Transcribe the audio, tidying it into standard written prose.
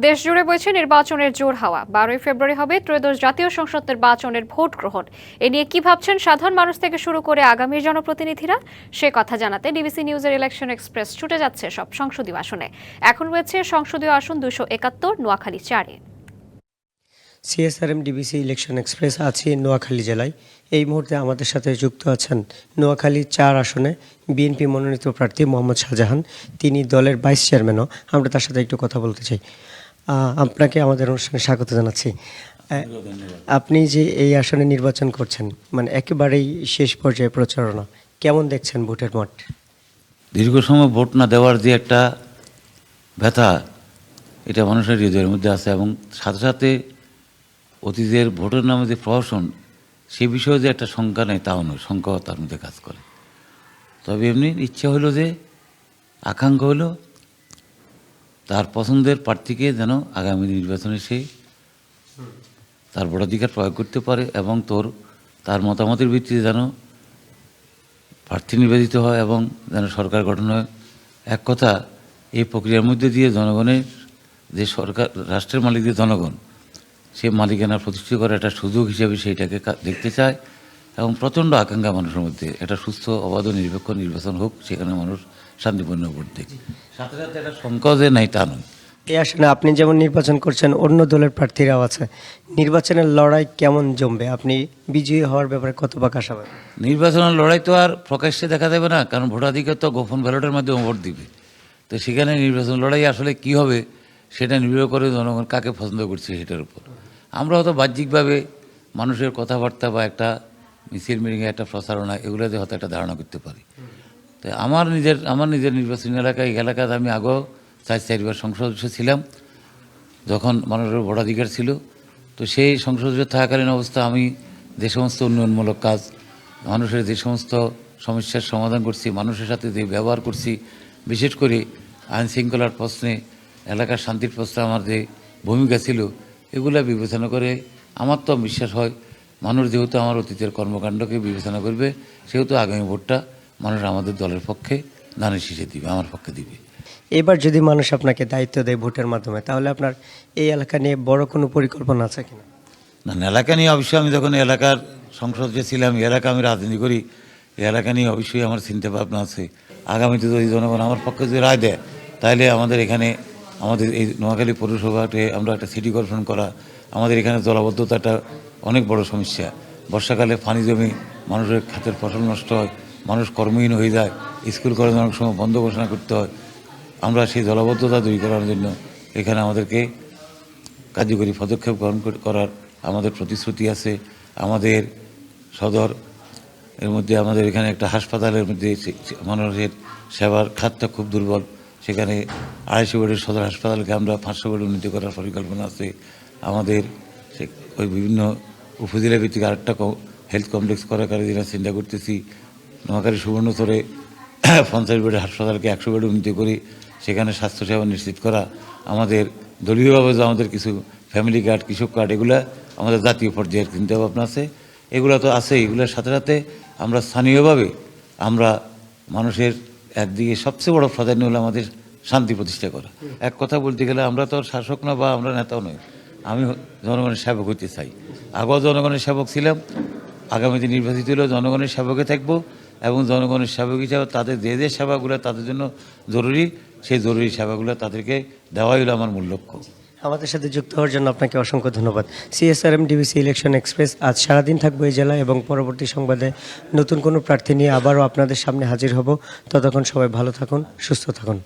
দেশজুড়ে বইছে নির্বাচনের জোর হাওয়া। 12ই ফেব্রুয়ারি হবে ত্রয়োদশ জাতীয় সংসদ নির্বাচনের ভোট গ্রহণ। এ নিয়ে কি ভাবছেন সাধারণ মানুষ থেকে শুরু করে আগামীর জনপ্রতিনিধিরা, সে কথা জানাতে ডিবিসি নিউজের ইলেকশন এক্সপ্রেস ছুটে যাচ্ছে সব সংসদীয় আসনে। এখন রয়েছে সংসদীয় আসন 271 নোয়াখালী 4-এ। সিএসআরএম ডিবিসি ইলেকশন এক্সপ্রেস আছে নোয়াখালী জেলায়। এই মুহূর্তে আমাদের সাথে যুক্ত আছেন নোয়াখালী 4 আসনে বিএনপি মনোনীত প্রার্থী মোহাম্মদ শাহজাহান। তিনি দলের ভাইস চেয়ারম্যানও। আমরা তার সাথে একটু কথা বলতে চাই। আপনাকে আমাদের অনুষ্ঠানে স্বাগত জানাচ্ছি। আপনি যে এই আসনে নির্বাচন করছেন, মানে একেবারেই শেষ পর্যায়ে প্রচারণা, কেমন দেখছেন ভোটের মাঠ? দীর্ঘ সময় ভোট না দেওয়ার যে একটা ব্যথা, এটা মানুষের হৃদয়ের মধ্যে আছে, এবং সাথে সাথে অতীতের ভোটের নামে যে প্রহসন, সে বিষয়ে যে একটা শঙ্কা নেই তাও নয়, শঙ্কাও তার মধ্যে কাজ করে। তবে এমনি ইচ্ছা হলো যে, আকাঙ্ক্ষা হলো তার পছন্দের প্রার্থীকে যেন আগামী নির্বাচনে সে তার ভোটাধিকার প্রয়োগ করতে পারে, এবং তার মতামতের ভিত্তিতে যেন প্রার্থী নির্বাচিত হয় এবং যেন সরকার গঠন হয়। এক কথা, এই প্রক্রিয়ার মধ্যে দিয়ে জনগণের যে সরকার, রাষ্ট্রের মালিক যে জনগণ, সে মালিকানা প্রতিষ্ঠিত করার একটা সুযোগ হিসেবে সেইটাকে দেখতে চায়, এবং প্রচণ্ড আকাঙ্ক্ষা মানুষের মধ্যে একটা সুস্থ, অবাধ, নিরপেক্ষ নির্বাচন হোক, সেখানে মানুষ শান্তিপূর্ণ ভোট দেয়। সাথে সাথে একটা শঙ্কা যে নাই তা নয়। এই আসনে আপনি যেমন নির্বাচন করছেন, অন্য দলের প্রার্থীরাও আছে। নির্বাচনের লড়াই কেমন জমবে? আপনি বিজয়ী হওয়ার ব্যাপারে কতটা আশাবাদী? নির্বাচনের লড়াই তো আর প্রকাশ্যে দেখা দেবে না, কারণ ভোটাধিকার তো গোপন ব্যালটের মাধ্যমে ভোট দিবে। তো সেখানে নির্বাচন লড়াই আসলে কি হবে, সেটা নির্ভর করে জনগণ কাকে পছন্দ করছে সেটার উপর। আমরা হয়তো বাহ্যিকভাবে মানুষের কথাবার্তা বা একটা মিছিল মিটিংয়ে একটা প্রচারণা, এগুলোতে হয়তো একটা ধারণা করতে পারি। তো আমার নিজের নির্বাচনী এলাকাতে আমি আগেও 4বার সংসদ সদস্য ছিলাম, যখন মানুষের ভোটাধিকার ছিল। তো সেই সংসদ সদস্য থাকাকালীন অবস্থা আমি যে সমস্ত উন্নয়নমূলক কাজ, মানুষের যে সমস্ত সমস্যার সমাধান করছি, মানুষের সাথে যে ব্যবহার করছি, বিশেষ করে আইন শৃঙ্খলার প্রশ্নে, এলাকার শান্তির প্রশ্নে আমার যে ভূমিকা ছিল, এগুলো বিবেচনা করে আমার তো বিশ্বাস হয়, মানুষ যেহেতু আমার অতীতের কর্মকাণ্ডকে বিবেচনা করবে, সেহেতু আগামী ভোটটা মানুষ আমাদের দলের পক্ষে ধানের শীষে দিবে, আমার পক্ষে দিবে। এবার যদি মানুষ আপনাকে দায়িত্ব দেয় ভোটের মাধ্যমে, তাহলে আপনার এই এলাকা নিয়ে বড় কোনো পরিকল্পনা আছে কিনা? না, এলাকা নিয়ে অবশ্যই আমি যখন এলাকার সংসদ যে ছিলাম, এলাকা আমি রাজনীতি করি, এই এলাকা নিয়ে অবশ্যই আমার চিন্তা ভাবনা আছে। আগামীতে যদি জনগণ আমার পক্ষে যদি রায় দেয়, তাহলে আমাদের এখানে, আমাদের এই নোয়াখালী পৌরসভাতে আমরা একটা সিটি কর্পোরেশন করা, আমাদের এখানে জলাবদ্ধতাটা অনেক বড় সমস্যা। বর্ষাকালে পানি জমি, মানুষের ক্ষেতের ফসল নষ্ট হয়, মানুষ কর্মহীন হয়ে যায়, স্কুল কলেজ অনেক সময় বন্ধ ঘোষণা করতে হয়। আমরা সেই জলাবদ্ধতা দূর করার জন্য এখানে আমাদেরকে কার্যকরী পদক্ষেপ গ্রহণ করার আমাদের প্রতিশ্রুতি আছে। আমাদের সদর এর মধ্যে আমাদের এখানে একটা হাসপাতালের মধ্যে মানুষের সেবার খাতটা খুব দুর্বল, সেখানে 250 বেডের সদর হাসপাতালকে আমরা 500 বেড উন্নীত করার পরিকল্পনা আছে। আমাদের ওই বিভিন্ন উপজেলা ভিত্তিক আরেকটা হেলথ কমপ্লেক্স করার কারণে চিন্তা করতেছি। নোয়াখালী সুবর্ণচরে 50 বেডের হাসপাতালকে 100 বেড উন্নীত করি, সেখানে স্বাস্থ্যসেবা নিশ্চিত করা। আমাদের দলীয়ভাবে যে আমাদের কিছু ফ্যামিলি কার্ড, কৃষক কার্ড, এগুলা আমাদের জাতীয় পর্যায়ের চিন্তাভাবনা আছে। এগুলো তো আছে, এগুলোর সাথে সাথে আমরা স্থানীয়ভাবে আমরা মানুষের একদিকে সবচেয়ে বড় প্রাধান্য হলো আমাদের শান্তি প্রতিষ্ঠা করা। এক কথা বলতে গেলে আমরা তো শাসক না বা আমরা নেতাও নই, আমি জনগণের সেবক হইতে চাই। আগেও জনগণের সেবক ছিলাম, আগামীতে নির্বাচিত হলেও জনগণের সেবকে থাকবো, এবং জনগণের সেবক হিসাবে তাদের যে সেবাগুলো তাদের জন্য জরুরি, সেই জরুরি সেবাগুলো তাদেরকে দেওয়াই হলো আমার মূল লক্ষ্য। আমাদের সাথে যুক্ত হওয়ার জন্য আপনাকে অসংখ্য ধন্যবাদ। সিএসআরএম ডিবিসি ইলেকশন এক্সপ্রেস আজ সারাদিন থাকবো এই জেলায়, এবং পরবর্তী সংবাদে নতুন কোনো প্রার্থী নিয়ে আবারও আপনাদের সামনে হাজির হব। ততক্ষণ সবাই ভালো থাকুন, সুস্থ থাকুন।